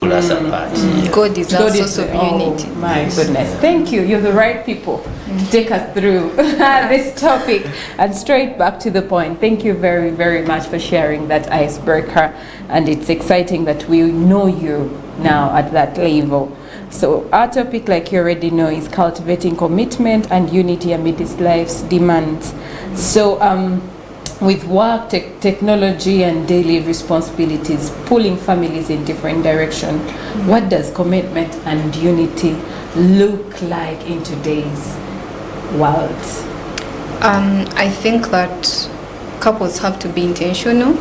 pull us apart. Yeah. God is our source of unity. My goodness. Thank you. You're the right people to take us through this topic and straight back to the point. Thank you very, very much for sharing that icebreaker. And it's exciting that we know you now at that level. So our topic, like you already know, is cultivating commitment and unity amidst life's demands. So with work, technology, and daily responsibilities pulling families in different directions, what does commitment and unity look like in today's world? I think that couples have to be intentional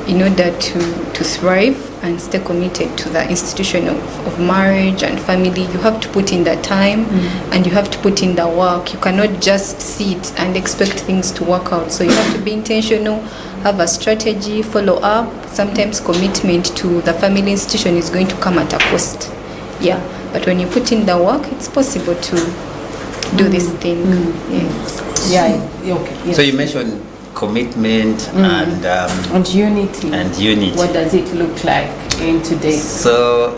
in order to thrive and stay committed to the institution of marriage and family. You have to put in the time and you have to put in the work. You cannot just sit and expect things to work out. So you have to be intentional, have a strategy, follow up. Sometimes commitment to the family institution is going to come at a cost. Yeah, but when you put in the work, it's possible to do this thing. Yeah, okay. Yes. So you mentioned commitment and unity. And unity. What does it look like in today? So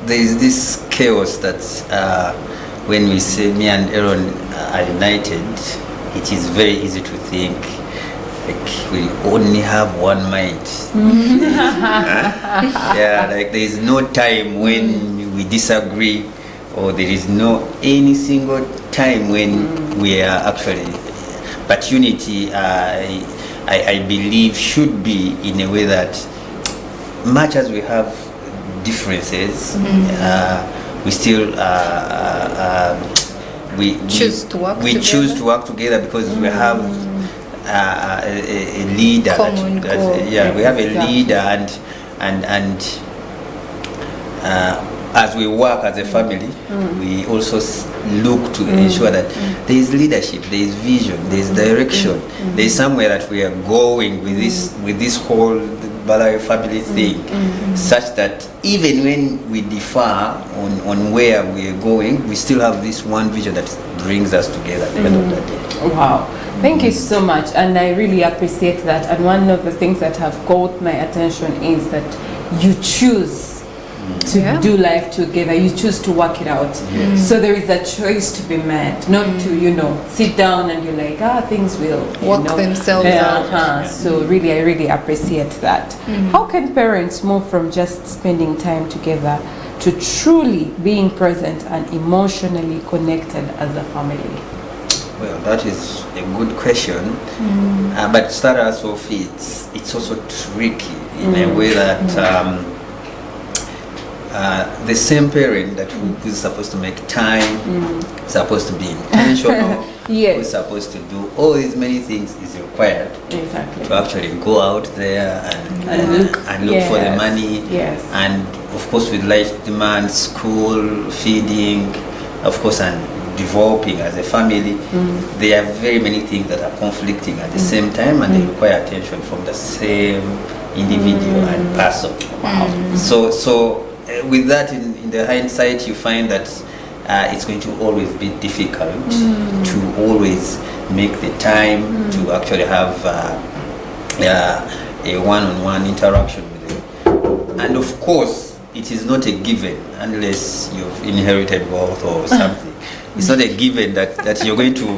there is this chaos that when we say me and Erone are united, it is very easy to think like we only have one mind. Yeah, like there is no time when we disagree, or there is no any single time when we are actually. But unity, I believe, should be in a way that much as we have differences, we still we choose to work together because we have a leader. We have a leader, and as we work as a family, we also look to ensure that there is leadership, there is vision, there is direction, there is somewhere that we are going with this whole Balayo family thing, such that even when we differ on where we are going, we still have this one vision that brings us together at the end of the day. Wow. Thank you so much, and I really appreciate that. And one of the things that have caught my attention is that you choose to do life together. You choose to work it out. So there is a choice to be made, not to sit down and you're like, things will work themselves out. So really, I really appreciate that. How can parents move from just spending time together to truly being present and emotionally connected as a family? Well, that is a good question. But to start us off, it's also tricky in a way that the same parent that who is supposed to make time, supposed to be intentional, who's supposed to do all these many things, is required to actually go out there and look for the money. And of course, with life demands, school, feeding, of course, and developing as a family, there are very many things that are conflicting at the same time, and they require attention from the same individual and person. So with that in the hindsight, you find that it's going to always be difficult to always make the time to actually have a one-on-one interaction with them. And of course, it is not a given unless you've inherited wealth or something. It's not a given that you're going to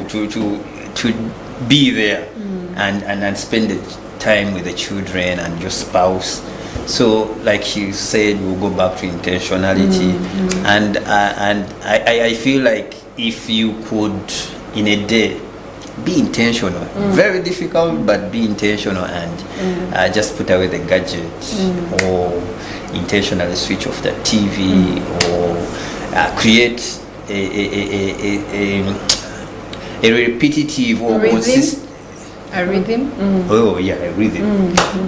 be there and spend the time with the children and your spouse. So, like you said, we'll go back to intentionality, and I feel like if you could, in a day, be intentional. Very difficult, but be intentional and just put away the gadget, or intentionally switch off the TV, or create a repetitive or consistent. A rhythm? Oh yeah, a rhythm.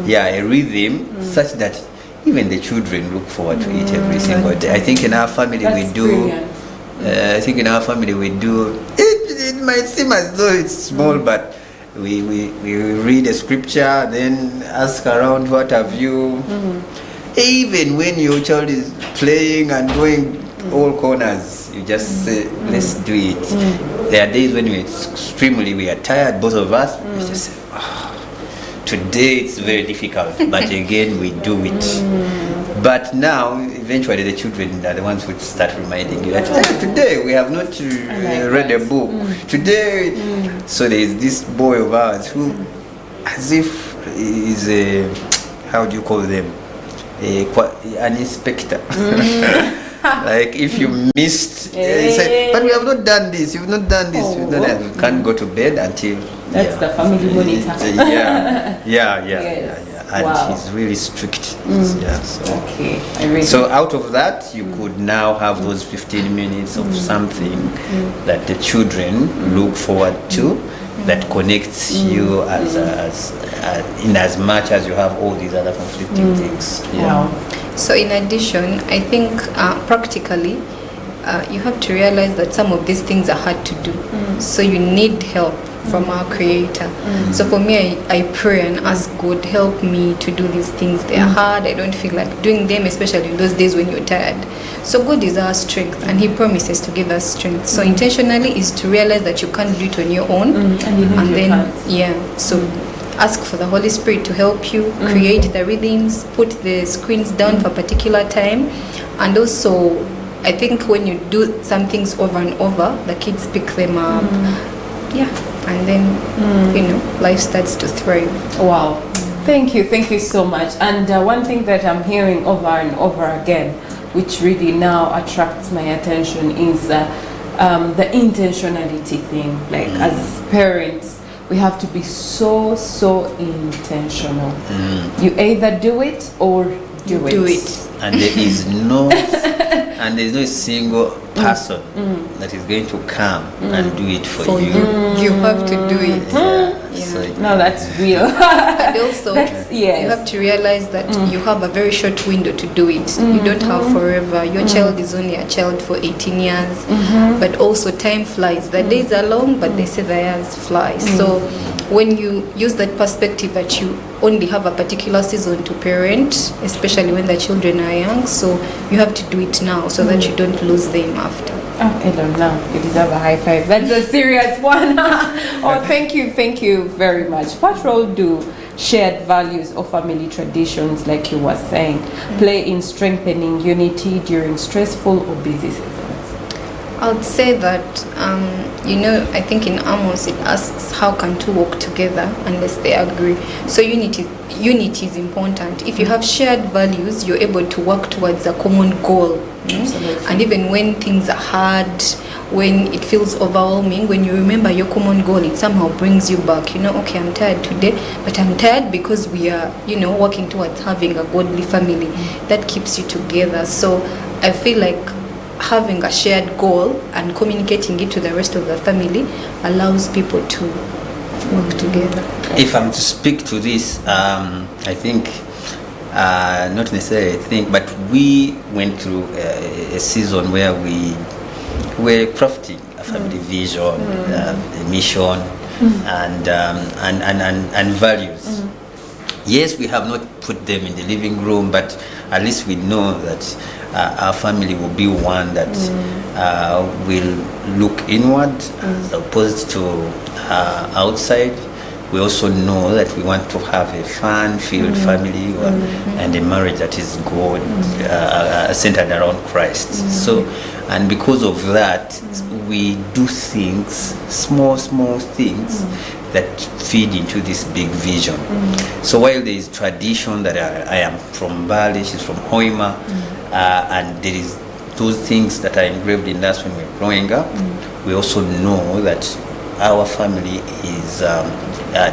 A rhythm such that even the children look forward to it every single day. I think in our family we do. It might seem as though it's small, but we read a scripture, then ask around, what have you? Even when your child is playing and going all corners, you just say, let's do it. There are days when we are tired, both of us. We just say, today it's very difficult, but again we do it. But now, eventually, the children are the ones who start reminding you that "Hey, today we have not read a book. Today," so there is this boy of ours who, as if is a, how do you call them, an inspector. Like if you missed, he said, "But we have not done this. You've not done this. You can't go to bed until." That's the family monitor. Yeah. And he's really strict. Yeah. So. Okay. So out of that, you could now have those 15 minutes of something that the children look forward to, that connects you as in as much as you have all these other conflicting things. Yeah. Wow. So in addition, I think practically you have to realize that some of these things are hard to do. So you need help from our Creator. So for me, I pray and ask God, help me to do these things. They are hard. I don't feel like doing them, especially in those days when you're tired. So God is our strength, and He promises to give us strength. So intentionally is to realize that you can't do it on your own, and then so ask for the Holy Spirit to help you create the rhythms, put the screens down for a particular time, and also I think when you do some things over and over, the kids pick them up. And then life starts to thrive. Wow. Thank you so much. And one thing that I'm hearing over and over again, which really now attracts my attention, is the intentionality thing. Like as parents, we have to be so intentional. You either do it or do it. And there is no single person that is going to come and do it for you. You have to do it. So no, that's real. And also, you have to realize that you have a very short window to do it. You don't have forever. Your child is only a child for 18 years. But also time flies. The days are long, but they say the years fly. So when you use that perspective that you only have a particular season to parent, especially when the children are young, so you have to do it now so that you don't lose them after. Oh, I don't know. You deserve a high five. That's a serious one. Oh, thank you very much. What role do shared values or family traditions, like you were saying, play in strengthening unity during stressful or busy seasons? I would say that, I think in Amos it asks, how can two walk together unless they agree? So unity is important. If you have shared values, you're able to work towards a common goal. And even when things are hard, when it feels overwhelming, when you remember your common goal, it somehow brings you back. Okay, I'm tired today, but I'm tired because we are, working towards having a godly family. That keeps you together. So I feel like having a shared goal and communicating it to the rest of the family allows people to work together. If I'm to speak to this, I think, not necessarily think, but we went through a season where we were crafting a family vision, a mission, and values. Yes, we have not put them in the living room, but at least we know that our family will be one that will look inward as opposed to outside. We also know that we want to have a fun-filled family and a marriage that is good, centered around Christ. So, and because of that, we do things, small things, that feed into this big vision. So while there is tradition that I am from Bali, she's from Hoima, and there is those things that are engraved in us when we're growing up, we also know that our family is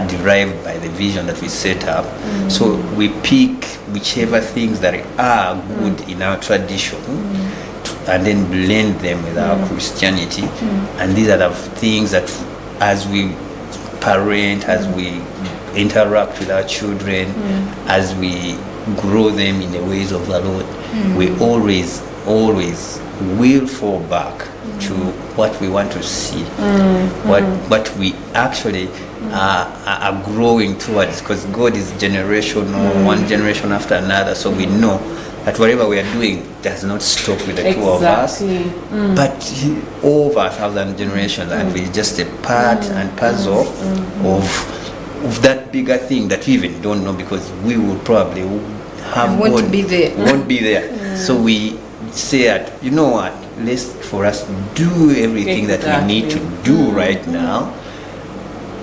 derived by the vision that we set up. So we pick whichever things that are good in our tradition and then blend them with our Christianity. And these are the things that as we parent, as we interact with our children, as we grow them in the ways of the Lord, we always will fall back to what we want to see, what we actually are growing towards, because God is generational, one generation after another. So we know that whatever we are doing does not stop with the two of us, but over 1,000 generations, and we're just a part and puzzle of that bigger thing that we even don't know, because we will probably won't be there. Won't be there. So we say that, you know what, for us do everything that we need to do right now.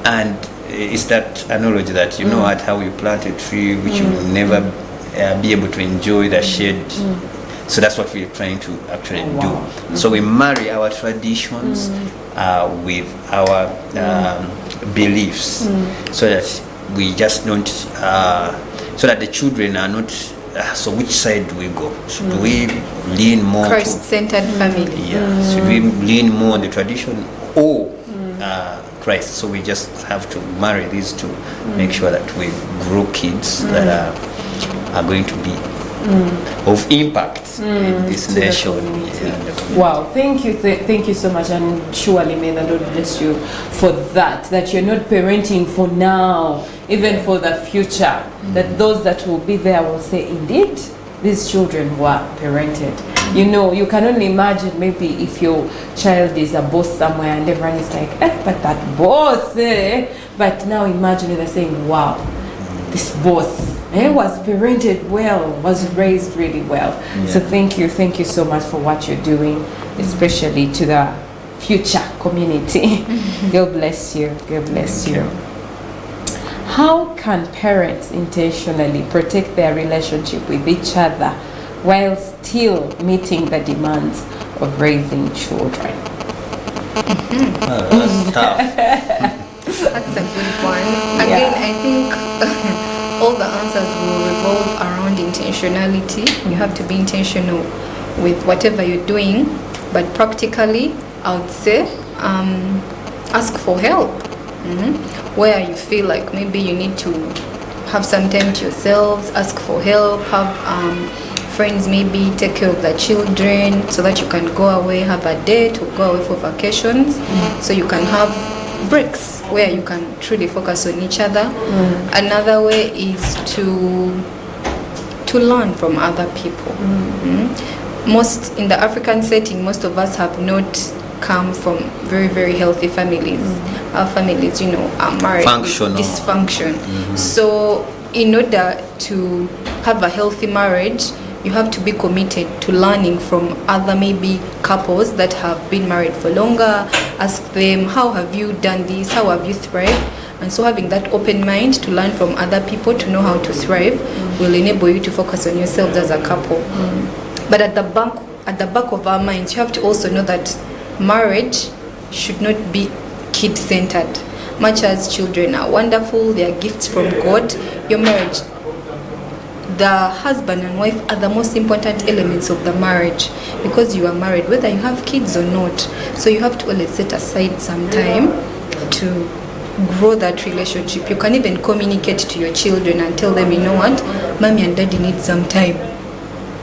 And it's that analogy that, you know what, how you plant a tree which you will never be able to enjoy the shade. So that's what we're trying to actually do. So we marry our traditions with our beliefs, so that we just don't, so that the children are not, so which side do we go? Should we lean more Christ-centered family? Yeah. Should we lean more on the tradition or Christ? So we just have to marry these two, make sure that we grow kids that are going to be of impact in this nation. Wow, thank you so much, and surely may the Lord bless you for that you're not parenting for now, even for the future, that those that will be there will say, indeed, these children were parented. You know, you can only imagine maybe if your child is a boss somewhere and everyone is like, but that boss, but now imagine they're saying, wow, this boss was parented well, was raised really well. So thank you so much for what you're doing, especially to the future community. God bless you. God bless you. How can parents intentionally protect their relationship with each other while still meeting the demands of raising children? That's tough. That's a good one. Again, I think all the answers will revolve around intentionality. You have to be intentional with whatever you're doing, but practically, I would say, ask for help. Where you feel like maybe you need to have some time to yourselves, ask for help, have friends maybe take care of the children so that you can go away, have a date or go away for vacations, so you can have breaks where you can truly focus on each other. Another way is to learn from other people. Most in the African setting, most of us have not come from very, very healthy families. Our families, you know, are married with dysfunction. So in order to have a healthy marriage, you have to be committed to learning from other maybe couples that have been married for longer. Ask them, how have you done this? How have you thrived? And so having that open mind to learn from other people, to know how to thrive, will enable you to focus on yourselves as a couple. But at the back of our minds, you have to also know that marriage should not be kid-centered. Much as children are wonderful, they are gifts from God, your marriage, the husband and wife are the most important elements of the marriage, because you are married whether you have kids or not. So you have to always set aside some time to grow that relationship. You can even communicate to your children and tell them, you know what, mommy and daddy need some time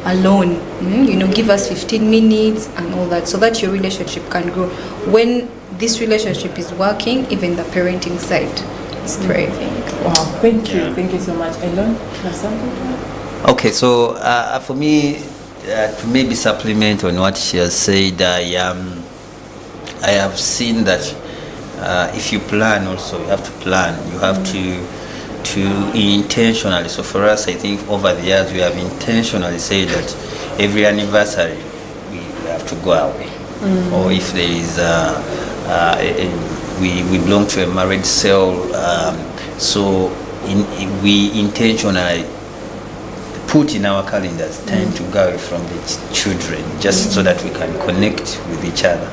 alone. You know, give us 15 minutes and all that, so that your relationship can grow. When this relationship is working, even the parenting side is thriving. Wow, thank you so much. Erone, have something to add? Okay, so for me, to maybe supplement on what she has said, I have seen that if you plan also, you have to plan. You have to intentionally. So for us, I think over the years we have intentionally said that every anniversary we have to go away, or if there is we belong to a marriage cell, so we intentionally put in our calendars time to go away from the children, just so that we can connect with each other.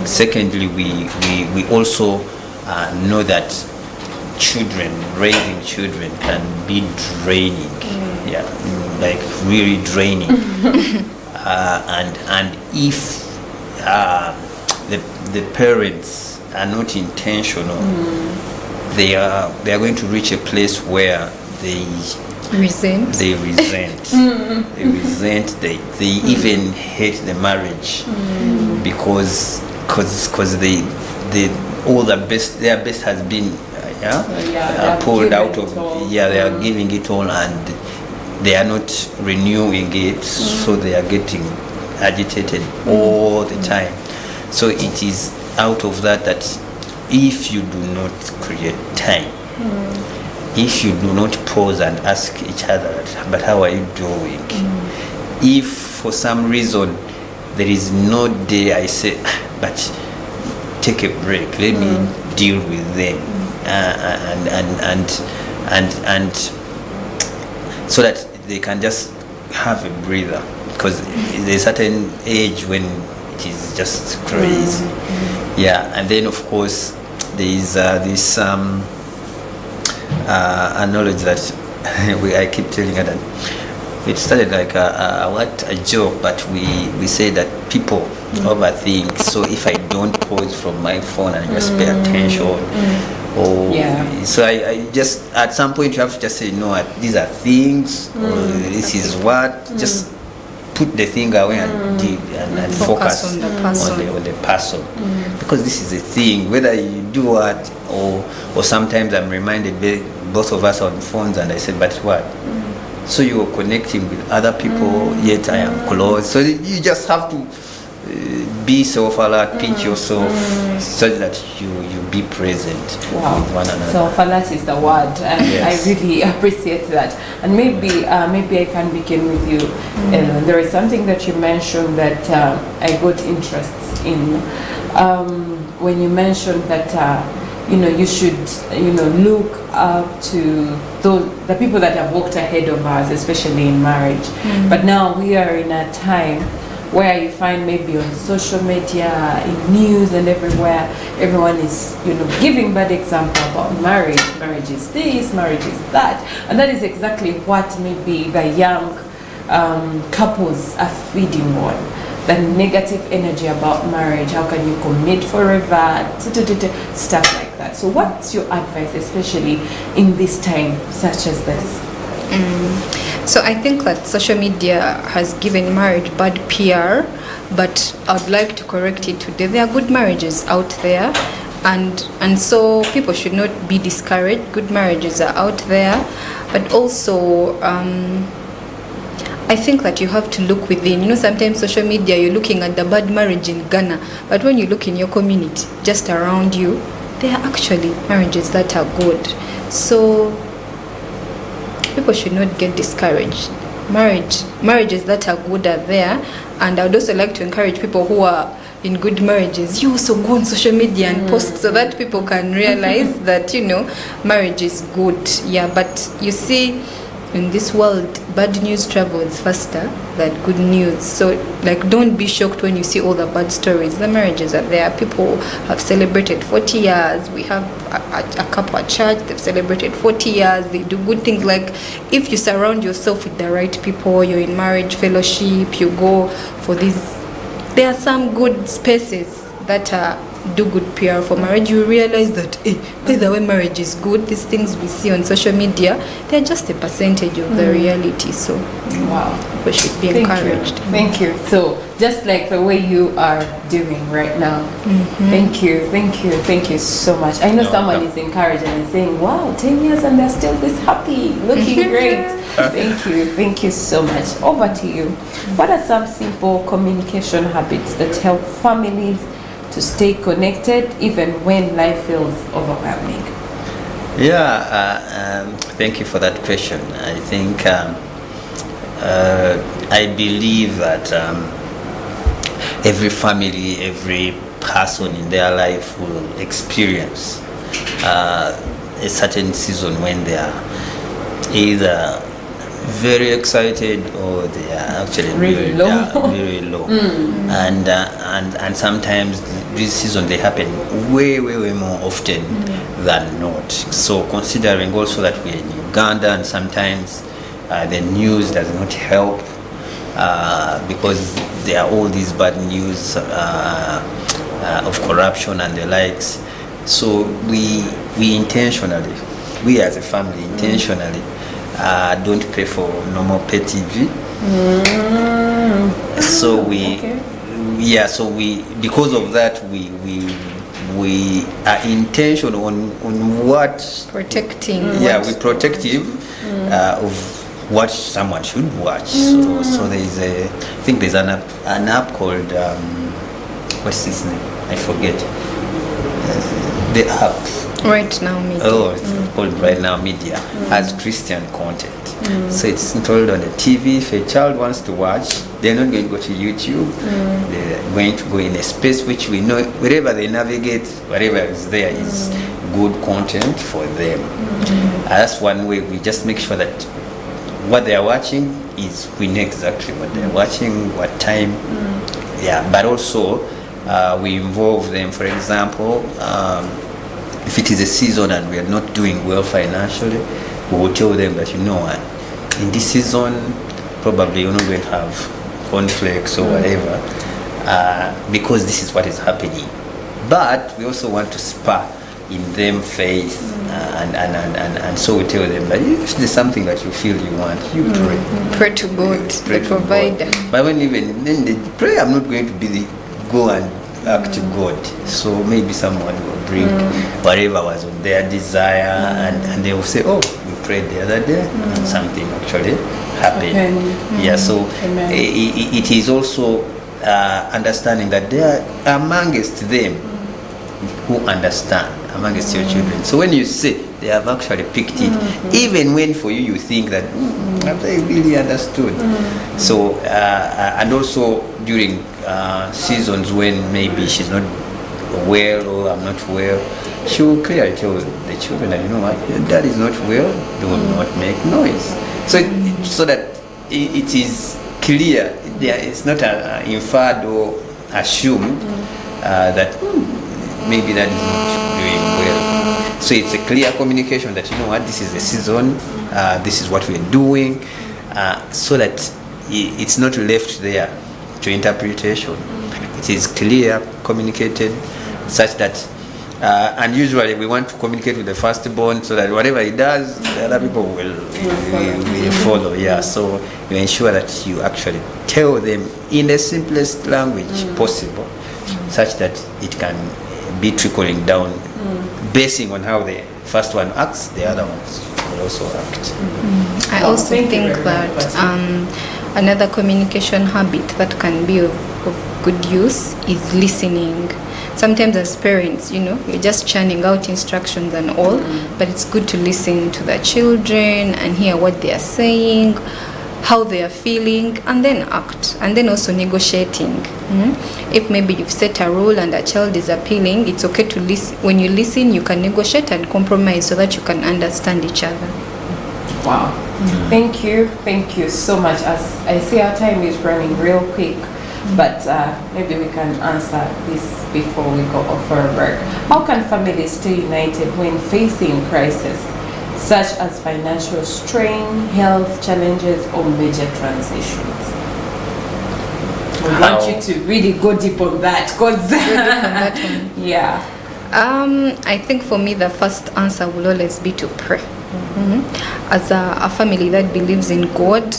Secondly, we also know that raising children can be draining, like really draining. And if the parents are not intentional, they are going to reach a place where they resent, they even hate the marriage, because they all their best has been pulled out of they are giving it all, and they are not renewing it, so they are getting agitated all the time. So it is out of that if you do not create time, if you do not pause and ask each other, but how are you doing? If for some reason there is no day I say, but take a break, let me deal with them, and so that they can just have a breather, because there's a certain age when it is just crazy. And then of course there is this knowledge that I keep telling her that it started like a joke, but we say that people overthink. So if I don't pause from my phone and just pay attention, so I just at some point you have to just say, no, these are things, or this is what, just put the thing away and focus on the person, because this is a thing, whether you do what, or sometimes I'm reminded, both of us on phones, and I said, but what? So you are connecting with other people, yet I am close. So you just have to be self-alert, pinch yourself, so that you be present with one another. Self-alert is the word, and I really appreciate that. And maybe I can begin with you. There is something that you mentioned that I got interest in. When you mentioned that you should look up to the people that have walked ahead of us, especially in marriage. But now we are in a time where you find maybe on social media, in news and everywhere, everyone is giving bad example about marriage. Marriage is this, marriage is that, and that is exactly what maybe the young couples are feeding on. The negative energy about marriage. How can you commit forever? Stuff like that. So what's your advice, especially in this time such as this? So I think that social media has given marriage bad PR, but I'd like to correct it today. There are good marriages out there, and so people should not be discouraged. Good marriages are out there, but also I think that you have to look within. Sometimes social media, you're looking at the bad marriage in Ghana, but when you look in your community, just around you, there are actually marriages that are good. So people should not get discouraged. Marriages that are good are there, and I would also like to encourage people who are in good marriages, you also go on social media and post, so that people can realize that marriage is good. But you see, in this world, bad news travels faster than good news. So don't be shocked when you see all the bad stories. The marriages are there. People have celebrated 40 years. We have a couple at church, they've celebrated 40 years. They do good things. If you surround yourself with the right people, you're in marriage fellowship, you go for this, there are some good spaces that do good PR for marriage. You realize that by the way, marriage is good. These things we see on social media, they're just a percentage of the reality. So people should be encouraged. Thank you. So just like the way you are doing right now. Thank you so much. I know someone is encouraged and is saying, wow, 10 years and they're still this happy, looking great. Thank you so much. Over to you. What are some simple communication habits that help families to stay connected even when life feels overwhelming? Thank you for that question. I think I believe that every family, every person in their life will experience a certain season when they are either very excited or they are actually really low. Very low. And sometimes this season they happen way more often than not. So considering also that we're in Uganda, and sometimes the news does not help because there are all these bad news of corruption and the likes. So we intentionally, we as a family intentionally don't pay for normal pay TV. So so we because of that we are intentional on what protecting. We're protective of what someone should watch. So there's I think there's an app called what's his name? I forget. the app. Right Now Media. Oh, it's called Right Now Media as Christian content. So it's told on the TV. If a child wants to watch, they're not going to go to YouTube. They're going to go in a space which we know, wherever they navigate, whatever is there is good content for them. That's one way. We just make sure that what they are watching is, we know exactly what they're watching, what time. Yeah, but also we involve them. For example, if it is a season and we are not doing well financially, we will tell them that, you know what, in this season, probably you're not going to have cornflakes or whatever, because this is what is happening. But we also want to spur in them faith, and so we tell them that if there's something that you feel you want, you pray. Pray to God, Pray the to provider. God. But when even then they pray, I'm not going to be the go and act to God. So maybe someone will bring whatever was on their desire, and they will say, oh, we prayed the other day, and something actually happened. Yeah, so it is also understanding that there are amongst them who understand, amongst your children. So when you say they have actually picked it, even when for you think that have they really understood. So and also during seasons when maybe she's not well or I'm not well, she will clearly tell the children that, you know what, your dad is not well, they will not make noise. So that it is clear, it's not inferred or assumed that maybe that is not doing well. So it's a clear communication that, you know what, this is the season, this is what we're doing, so that it's not left there to interpretation. It is clear, communicated, such that, and usually we want to communicate with the firstborn so that whatever he does, the other people will follow. Yeah, so you ensure that you actually tell them in the simplest language possible, such that it can be trickling down, basing on how the first one acts, the other ones will also act. I also think that another communication habit that can be of good use is listening. Sometimes as parents, you're just churning out instructions and all, but it's good to listen to the children and hear what they are saying, how they are feeling, and then act. And then also negotiating. If maybe you've set a rule and a child is appealing, it's okay to listen. When you listen, you can negotiate and compromise so that you can understand each other. Wow. Thank you so much. As I see, our time is running real quick, but maybe we can answer this before we go off for a break. How can families stay united when facing crisis such as financial strain, health challenges, or major transitions? We want you to really go deep on that, because yeah. I think for me the first answer will always be to pray. As a family that believes in God,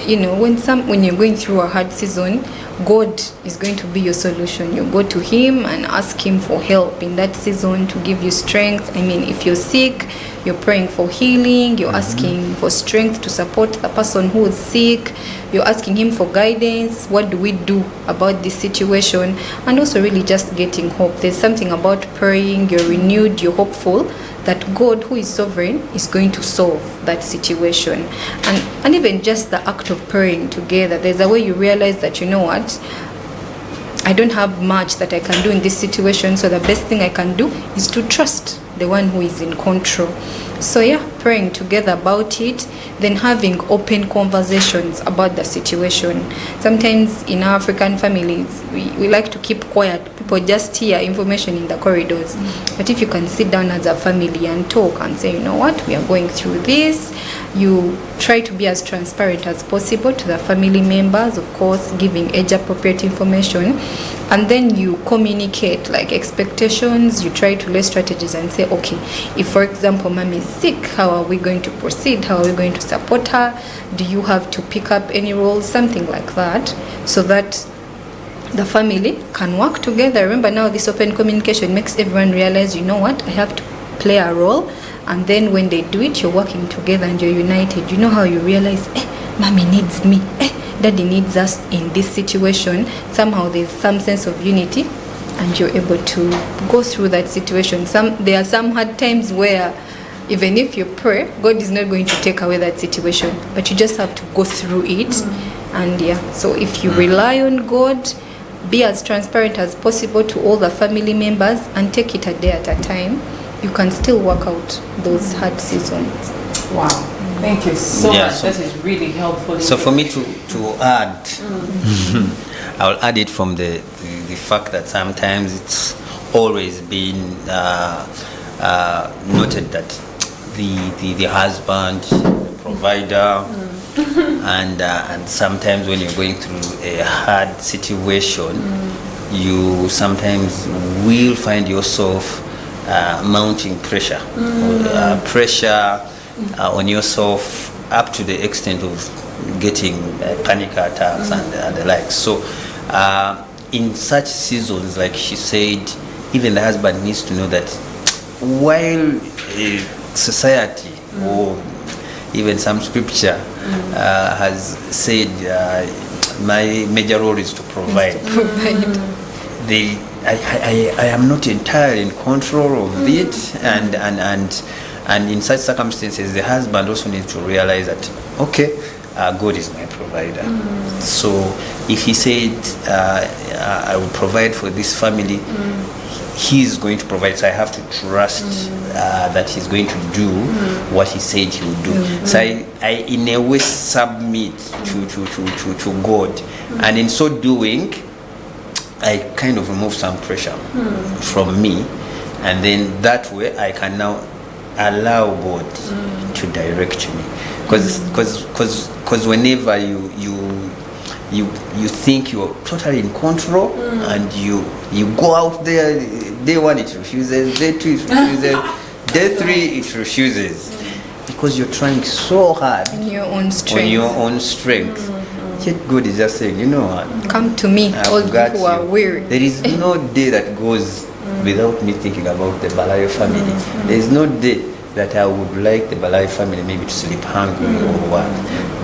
when you're going through a hard season, God is going to be your solution. You go to Him and ask Him for help in that season to give you strength. I mean, if you're sick, you're praying for healing, you're asking for strength to support the person who is sick, you're asking Him for guidance. What do we do about this situation? And also really just getting hope. There's something about praying, you're renewed, you're hopeful that God, who is sovereign, is going to solve that situation. And even just the act of praying together, there's a way you realize that, you know what, I don't have much that I can do in this situation, so the best thing I can do is to trust the one who is in control. So yeah, praying together about it, then having open conversations about the situation. Sometimes in our African families, we like to keep quiet. People just hear information in the corridors. But if you can sit down as a family and talk and say, you know what, we are going through this, you try to be as transparent as possible to the family members, of course, giving age-appropriate information, and then you communicate like expectations. You try to lay strategies and say, okay, if for example mommy is sick, how are we going to proceed? How are we going to support her? Do you have to pick up any roles? Something like that, so that the family can work together. Remember, now this open communication makes everyone realize, you know what, I have to play a role. And then when they do it, you're working together and you're united. You know how you realize, mommy needs me, daddy needs us in this situation. Somehow there's some sense of unity and you're able to go through that situation. There are some hard times where even if you pray, God is not going to take away that situation, but you just have to go through it. And so if you rely on God, be as transparent as possible to all the family members and take it a day at a time, you can still work out those hard seasons. Wow. Thank you so much. That is really helpful. So for me to add, I'll add it from the fact that sometimes it's always been noted that the husband, the provider, and sometimes when you're going through a hard situation, you sometimes will find yourself mounting pressure, on yourself up to the extent of getting panic attacks and the like. So in such seasons, like she said, even the husband needs to know that while society or even some scripture has said my major role is to provide. I am not entirely in control of it, and in such circumstances, the husband also needs to realize that God is my provider. So if he said I will provide for this family, he's going to provide. So I have to trust that he's going to do what he said he would do. So I in a way submit to God, and in so doing, I kind of remove some pressure from me, and then that way I can now allow God to direct me. Because whenever you think you're totally in control and you go out there, day one it refuses, day two it refuses, day three it refuses, because you're trying so hard on your own strength. Yet God is just saying, you know what, come to me, all you who are weary. There is no day that goes without me thinking about the Balayo family. There is no day that I would like the Balayo family maybe to sleep hungry or what.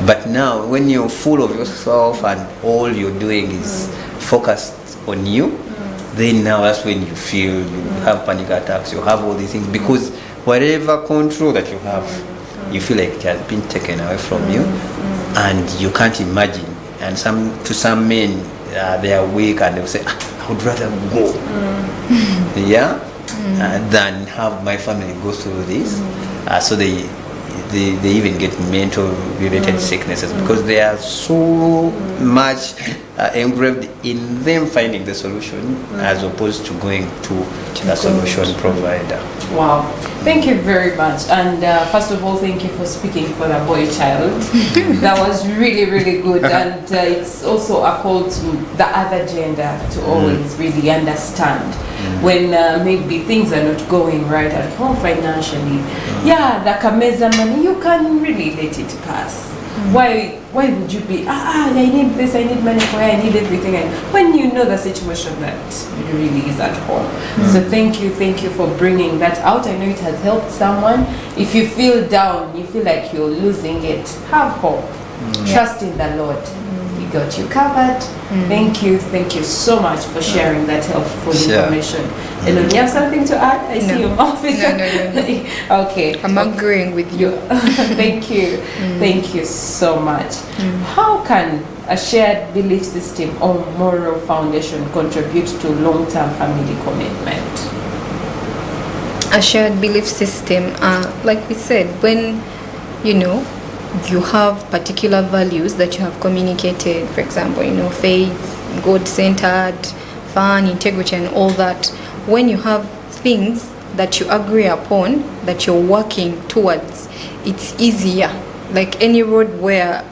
But now, when you're full of yourself and all you're doing is focused on you, then now that's when you feel you have panic attacks, you have all these things, because whatever control that you have, you feel like it has been taken away from you, and you can't imagine. And to some men, they are weak and they'll say, I would rather go. Than have my family go through this. So they even get mental related sicknesses, because they are so much engraved in them finding the solution as opposed to going to the solution provider. Wow, thank you very much. And first of all, thank you for speaking for the boy child. That was really, really good. And it's also a call to the other gender to always really understand when maybe things are not going right at home financially. The kameza money, you can really let it pass. Why would you be, I need this, I need money for her, I need everything, and when you know the situation that really is at home. So thank you for bringing that out. I know it has helped someone. If you feel down, you feel like you're losing it, have hope. Trust in the Lord. He got you covered. Thank you so much for sharing that helpful information. Erone, you have something to add? I see your mouth is No. Okay. I'm agreeing with you. Thank you. Thank you so much. How can a shared belief system or moral foundation contribute to long-term family commitment? A shared belief system, like we said, when you have particular values that you have communicated, for example, faith, God-centered, fun, integrity, and all that. When you have things that you agree upon, that you're working towards, it's easier. Like any road where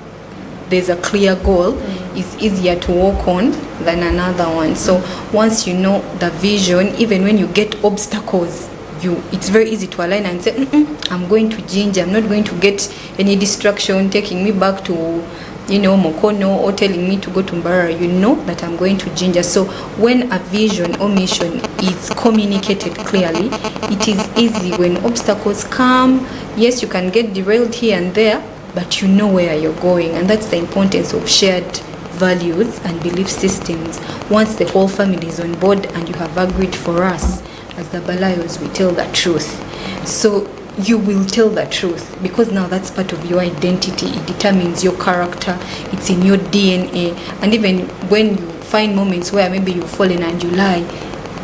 there's a clear goal, is easier to walk on than another one. So once you know the vision, even when you get obstacles, it's very easy to align and say, I'm going to Ginger, I'm not going to get any distraction taking me back to Mokono or telling me to go to Mbara. You know that I'm going to Ginger. So when a vision or mission is communicated clearly, it is easy. When obstacles come, yes, you can get derailed here and there, but you know where you're going, and that's the importance of shared values and belief systems. Once the whole family is on board and you have agreed, for us as the Balayos, we tell the truth. So you will tell the truth because now that's part of your identity. It determines your character. It's in your DNA. And even when you find moments where maybe you've fallen and you lie,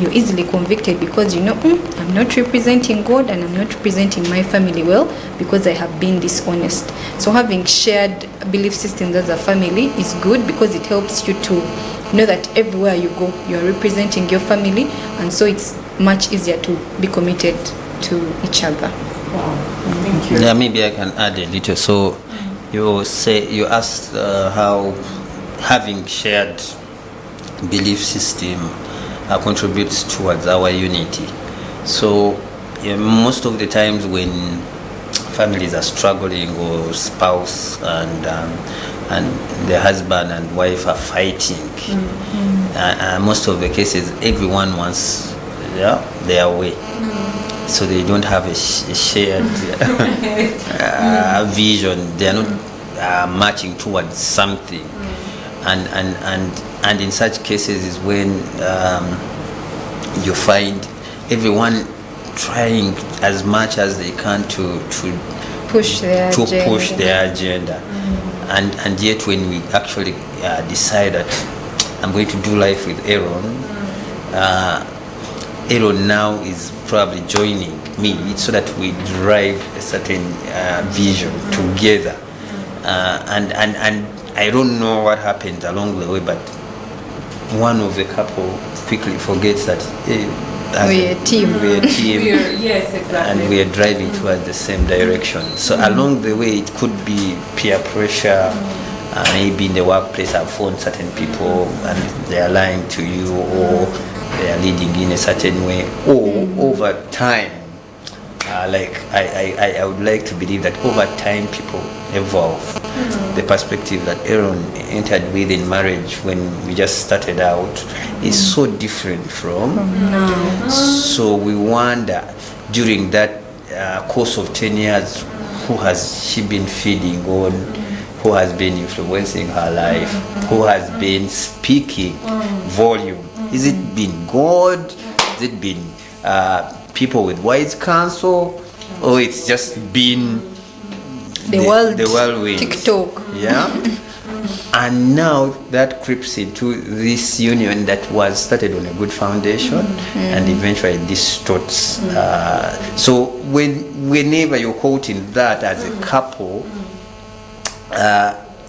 you're easily convicted because you know, I'm not representing God and I'm not representing my family well because I have been dishonest. So having shared belief systems as a family is good because it helps you to know that everywhere you go, you're representing your family, and so it's much easier to be committed to each other. Wow, thank you. Yeah, maybe I can add a little. So you asked how having shared belief system contributes towards our unity. So most of the times when families are struggling, or spouse and the husband and wife are fighting, most of the cases everyone wants their way. So they don't have a shared vision. They are not marching towards something. And in such cases is when you find everyone trying as much as they can to push their agenda. And yet when we actually decide that I'm going to do life with Erone, Erone now is probably joining me so that we drive a certain vision together. And I don't know what happened along the way, but one of the couple quickly forgets that we're a team. Yes, exactly. And we are driving towards the same direction. So along the way, it could be peer pressure. Maybe in the workplace, I've found certain people and they are lying to you, or they are leading in a certain way, or over time. I would like to believe that over time people evolve. The perspective that Erone entered with in marriage when we just started out is so different from now. So we wonder during that course of 10 years, who has she been feeding on, who has been influencing her life, who has been speaking volume. Is it been God? Has it been people with wise counsel, or it's just been the whirlwind, TikTok? Yeah. And now that creeps into this union that was started on a good foundation, and eventually distorts. So whenever you're quoting that as a couple,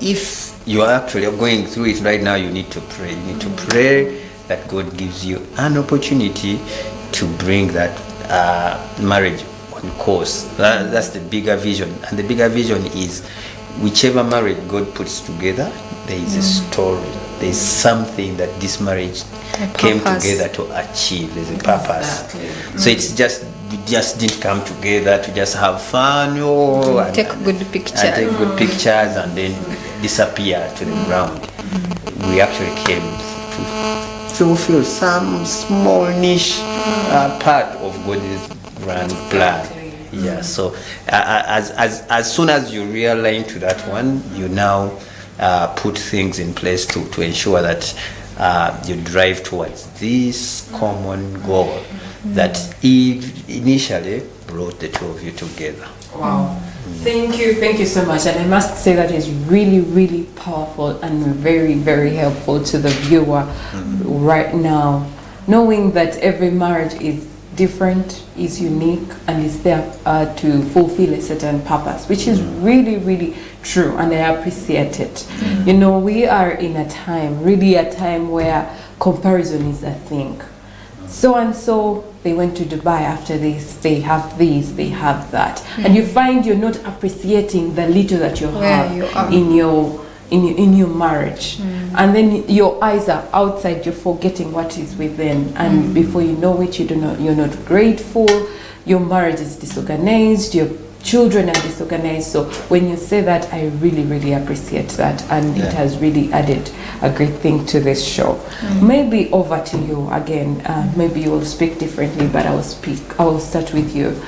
if you're actually going through it right now, you need to pray. You need to pray that God gives you an opportunity to bring that marriage on course. That's the bigger vision. And the bigger vision is whichever marriage God puts together, there is a story. There is something that this marriage came together to achieve. There's a purpose. Exactly. So it's we just didn't come together to just have fun or take good pictures and then disappear to the ground. We actually came to fulfill some small niche part of God's grand plan. Yeah. So as soon as you realign to that one, you now put things in place to ensure that you drive towards this common goal that initially brought the two of you together. Wow. Thank you so much. And I must say that is really, really powerful and very, very helpful to the viewer right now, knowing that every marriage is different, is unique, and is there to fulfill a certain purpose, which is really, really true, and I appreciate it. You know, we are in a time, really a time where comparison is a thing. So and so, they went to Dubai after this, they have that. And you find you're not appreciating the little that you have in your marriage. And then your eyes are outside, you're forgetting what is within. And before you know it, you're not grateful, your marriage is disorganized, your children are disorganized. So when you say that, I really, really appreciate that, and it has really added a great thing to this show. Maybe over to you again. Maybe you will speak differently, but I will start with you.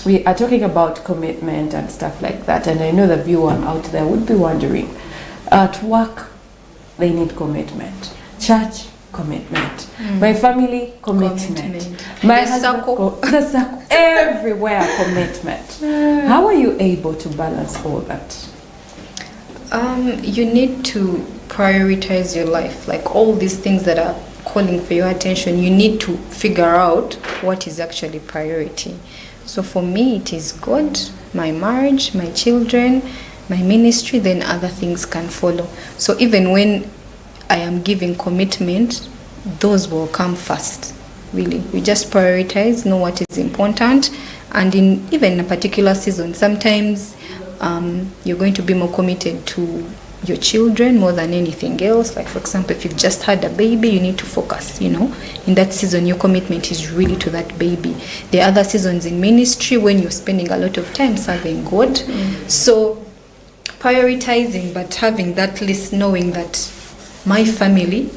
We are talking about commitment and stuff like that, and I know the viewer out there would be wondering, At work, they need commitment. Church, commitment. My family, commitment. My husband, the circle, everywhere, commitment. How are you able to balance all that? You need to prioritize your life. Like all these things that are calling for your attention, you need to figure out what is actually priority. So for me, it is God, my marriage, my children, my ministry, then other things can follow. So even when I am giving commitment, those will come first. Really, we just prioritize, know what is important, and in even a particular season, sometimes you're going to be more committed to your children more than anything else. Like for example, if you've just had a baby, you need to focus, in that season your commitment is really to that baby. There are other seasons in ministry when you're spending a lot of time serving God. So prioritizing, but having that list, knowing that my family,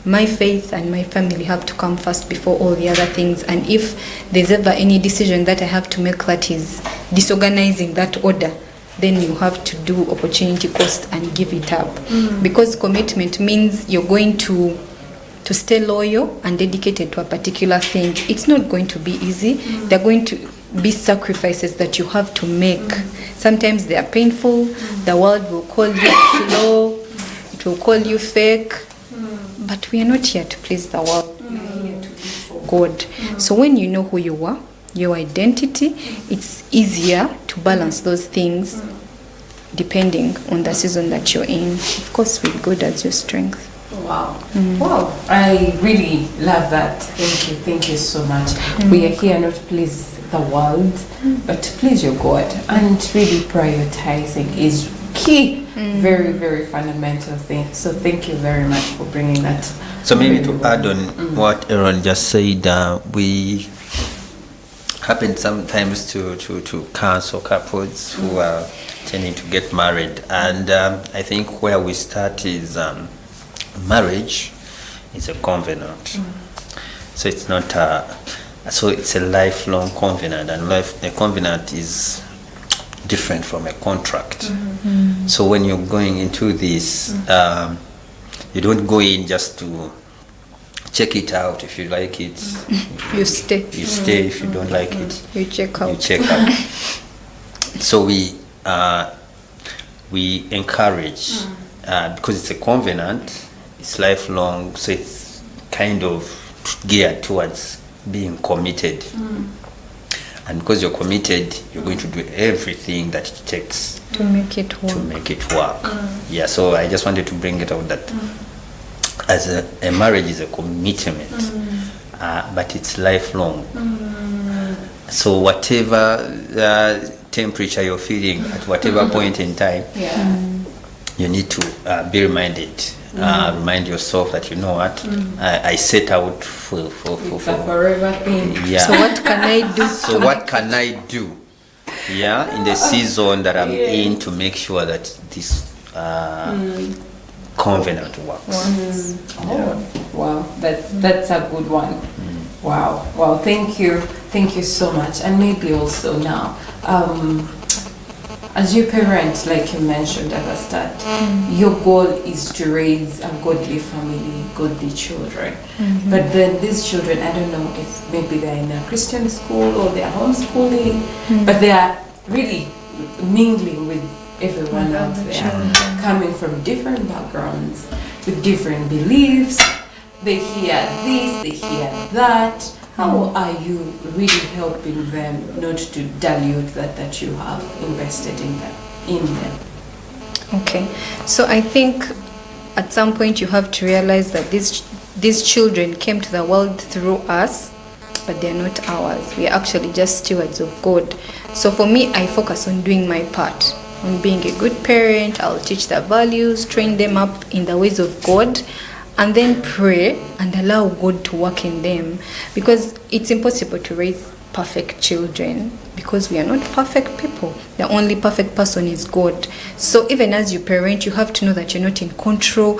my faith and my family have to come first before all the other things. And if there's ever any decision that I have to make that is disorganizing that order, then you have to do opportunity cost and give it up. Because commitment means you're going to stay loyal and dedicated to a particular thing. It's not going to be easy. There are going to be sacrifices that you have to make. Sometimes they are painful. The world will call you slow. It will call you fake. But we are not here to please the world. We are here to live for God. So when you know who you are, your identity, it's easier to balance those things depending on the season that you're in. Of course, with God as your strength. Wow. Wow. I really love that. Thank you so much. We are here not to please the world, but to please your God. And really prioritizing is key. Very, very fundamental thing. So thank you very much for bringing that. So maybe to add on what Erone just said, we happen sometimes to counsel couples who are tending to get married, and I think where we start is marriage is a covenant. So it's not so it's a lifelong covenant, and a covenant is different from a contract. So when you're going into this, you don't go in just to check it out. If you like it, you stay. If you don't like it, you check out. So we encourage, because it's a covenant, it's lifelong, so it's kind of geared towards being committed. And because you're committed, you're going to do everything that it takes to make it work. Yeah, so I just wanted to bring it out that as a marriage is a commitment, but it's lifelong. So whatever temperature you're feeling at whatever point in time, you need to be reminded. Remind yourself that you know what, I set out for forever thing. Yeah. So what can I do? So what can I do? Yeah, in the season that I'm in to make sure that this covenant works. Oh, wow, that's a good one. Wow, thank you so much. And maybe also now, as your parent, like you mentioned at the start, your goal is to raise a godly family, godly children. But then these children, I don't know if maybe they're in a Christian school or they're homeschooling, but they are really mingling with everyone out there, coming from different backgrounds, with different beliefs. They hear this, they hear that. How are you really helping them not to dilute that you have invested in them? Okay, so I think at some point you have to realize that these children came to the world through us, but they're not ours. We are actually just stewards of God. So for me, I focus on doing my part, on being a good parent. I'll teach their values, train them up in the ways of God, and then pray and allow God to work in them, because it's impossible to raise perfect children because we are not perfect people. The only perfect person is God. So even as you parent, you have to know that you're not in control.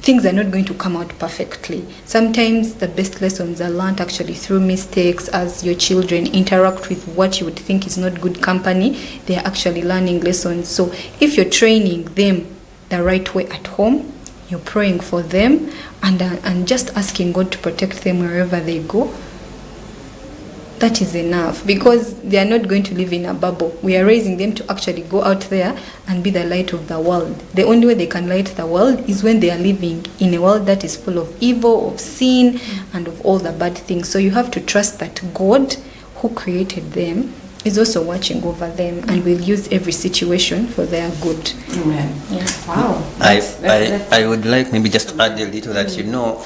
Things are not going to come out perfectly. Sometimes the best lessons are learned actually through mistakes. As your children interact with what you would think is not good company, they are actually learning lessons. So if you're training them the right way at home. You're praying for them and just asking God to protect them wherever they go. That is enough, because they are not going to live in a bubble. We are raising them to actually go out there and be the light of the world. The only way they can light the world is when they are living in a world that is full of evil, of sin, and of all the bad things. So you have to trust that God, who created them, is also watching over them and will use every situation for their good. Amen. Yeah. Wow. I would like maybe just to add a little that, you know,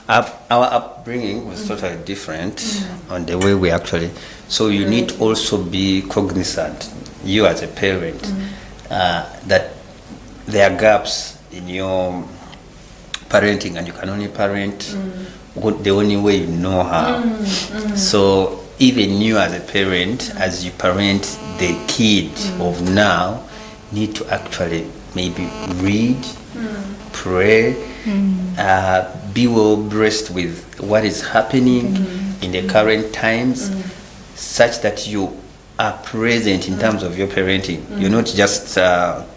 our upbringing was totally different on the way we actually. So you need to also be cognizant, you as a parent, that there are gaps in your parenting, and you can only parent the only way you know how. So even you as a parent, as you parent the kid of now, need to actually maybe read, pray, be well blessed with what is happening in the current times, such that you are present in terms of your parenting. You're not just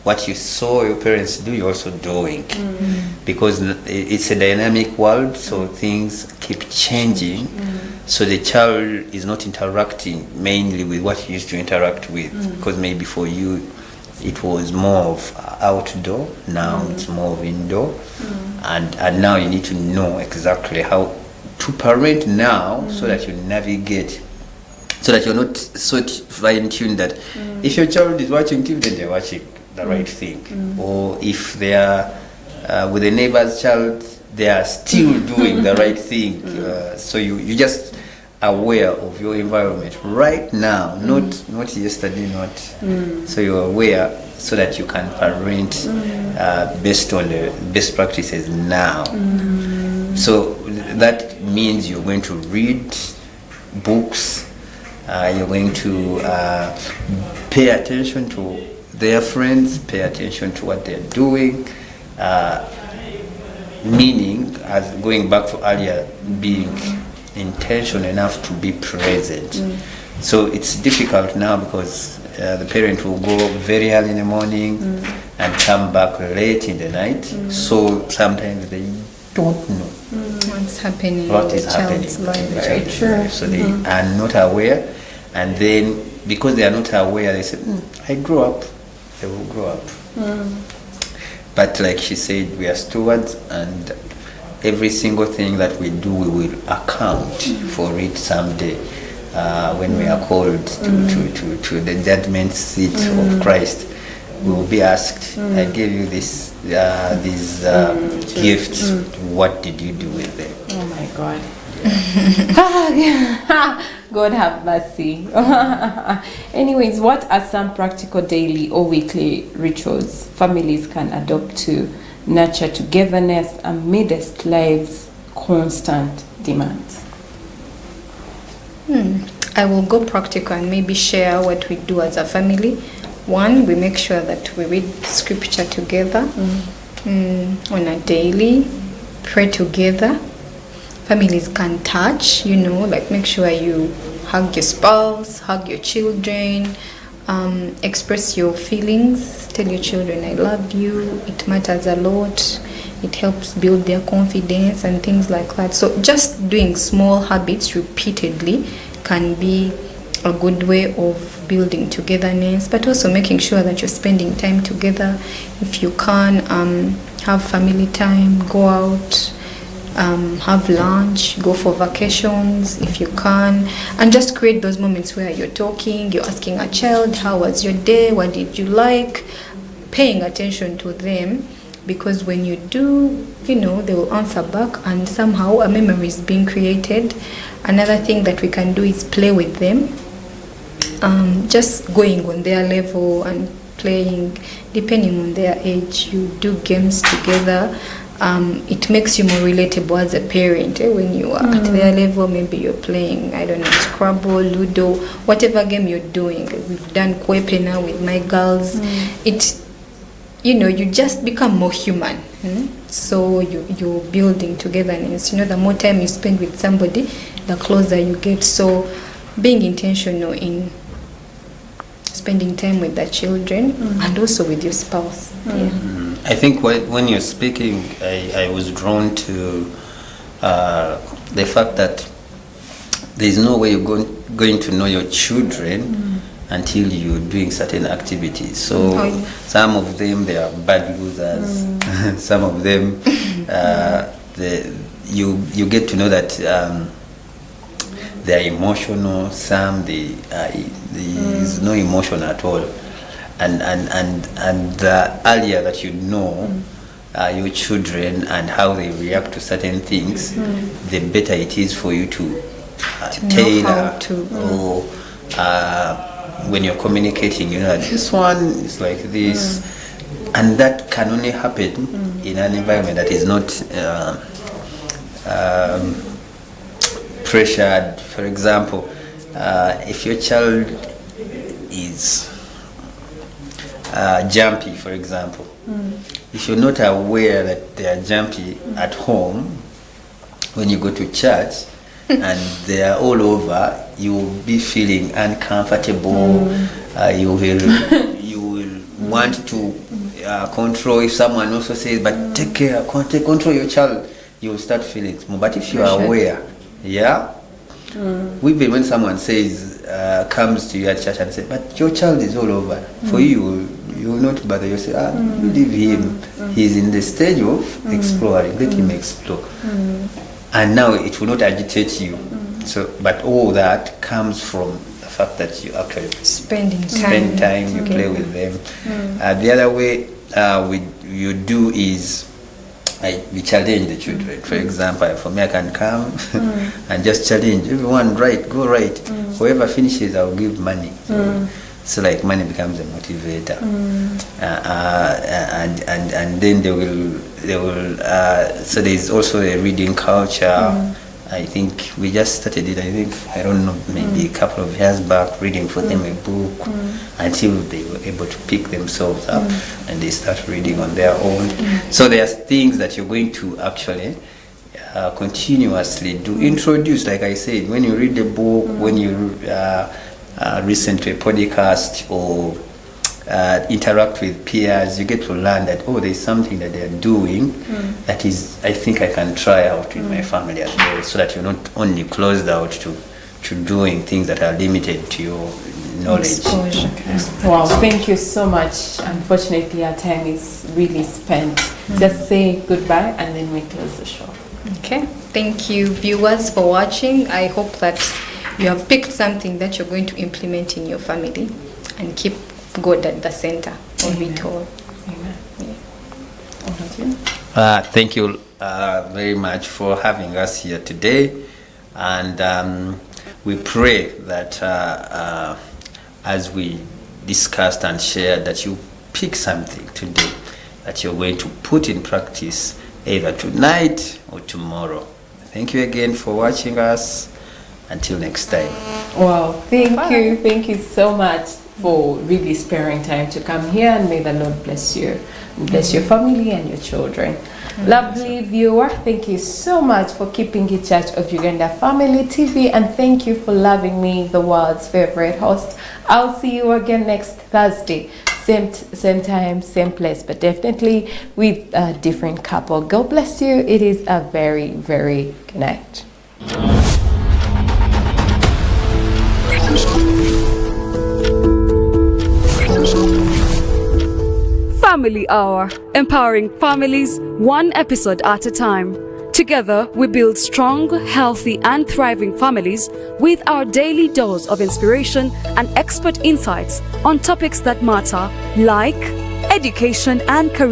what you saw your parents do, you're also doing. Because it's a dynamic world, so things keep changing. So the child is not interacting mainly with what he used to interact with, because maybe for you it was more of outdoor, now it's more of indoor. And now you need to know exactly how to parent now, so that you navigate, so that you're not so fine-tuned that if your child is watching TV, then they're watching the right thing. Or if they are with a neighbor's child, they are still doing the right thing. So you just aware of your environment right now, not yesterday, not. So you're aware, so that you can parent based on the best practices now. So that means you're going to read books, you're going to pay attention to their friends, pay attention to what they're doing, meaning, as going back to earlier, being intentional enough to be present. So it's difficult now, because the parent will go very early in the morning and come back late in the night. So sometimes they don't know what's happening, what is happening in the child's life. So they are not aware, and then because they are not aware, they say, I grew up. They will grow up. But like she said, we are stewards, and every single thing that we do, we will account for it someday, when we are called to the judgment seat of Christ. We will be asked, I gave you these gifts, what did you do with them? Oh my God. God have mercy. Anyways, what are some practical daily or weekly rituals families can adopt to nurture togetherness amidst life's constant demands? I will go practical and maybe share what we do as a family. One, we make sure that we read scripture together on a daily, pray together. Families can touch, like make sure you hug your spouse, hug your children, express your feelings, tell your children I love you. It matters a lot. It helps build their confidence and things like that. So just doing small habits repeatedly can be a good way of building togetherness, but also making sure that you're spending time together. If you can, have family time, go out, have lunch, go for vacations if you can, and just create those moments where you're talking, you're asking a child, how was your day, what did you like, paying attention to them, because when you do, they will answer back, and somehow a memory is being created. Another thing that we can do is play with them, just going on their level and playing depending on their age. You do games together. It makes you more relatable as a parent. When you are at their level, maybe you're playing, Scrabble, Ludo, whatever game you're doing. We've done Kwepe now with my girls. You just become more human. So you're building togetherness. The more time you spend with somebody, the closer you get. So being intentional in spending time with the children and also with your spouse. I think when you're speaking, I was drawn to the fact that there's no way you're going to know your children until you're doing certain activities. So some of them, they are bad losers. Some of them, you get to know that they're emotional. Some there's no emotion at all. And the earlier that you know your children and how they react to certain things, the better it is for you to tailor or when you're communicating, you know, this one is like this, and that can only happen in an environment that is not pressured. For example, if your child is jumpy, for example, if you're not aware that they are jumpy at home, when you go to church and they are all over, you will be feeling uncomfortable. You will want to control. If someone also says, but take care, control your child, you will start feeling small. But if you are aware, even when someone says, comes to you at church and says, but your child is all over, for you will not bother. You say, leave him. He's in the stage of exploring. Let him explore. And now it will not agitate you. So, but all that comes from the fact that you actually spend time, you play with them. The other way you do is we challenge the children. For example, for me, I can come and just challenge everyone. Go right. Whoever finishes, I'll give money. So like money becomes a motivator, and then they will. So there's also a reading culture. I think we just started it. I don't know, maybe a couple of years back, reading for them a book until they were able to pick themselves up and they start reading on their own. So there's things that you're going to actually continuously do. Introduce, like I said, when you read the book, when you listen to a podcast or interact with peers, you get to learn that, there's something that they're doing that is, I think I can try out in my family as well, so that you're not only closed out to doing things that are limited to your knowledge. Wow, thank you so much. Unfortunately, our time is really spent. Just say goodbye and then we close the show. Okay, thank you viewers for watching. I hope that you have picked something that you're going to implement in your family and keep God at the center of it all. Amen. Thank you very much for having us here today, and we pray that as we discussed and shared, that you pick something today that you're going to put in practice either tonight or tomorrow. Thank you again for watching us. Until next time. Wow, thank you so much for really sparing time to come here, and may the Lord bless you and bless your family and your children. Lovely viewer, thank you so much for keeping in touch of Uganda Family TV, and thank you for loving me, the world's favorite host. I'll see you again next Thursday, same time, same place, but definitely with a different couple. God bless you. It is a very, very good night. Family Hour, empowering families one episode at a time. Together, we build strong, healthy, and thriving families with our daily dose of inspiration and expert insights on topics that matter, like education and career.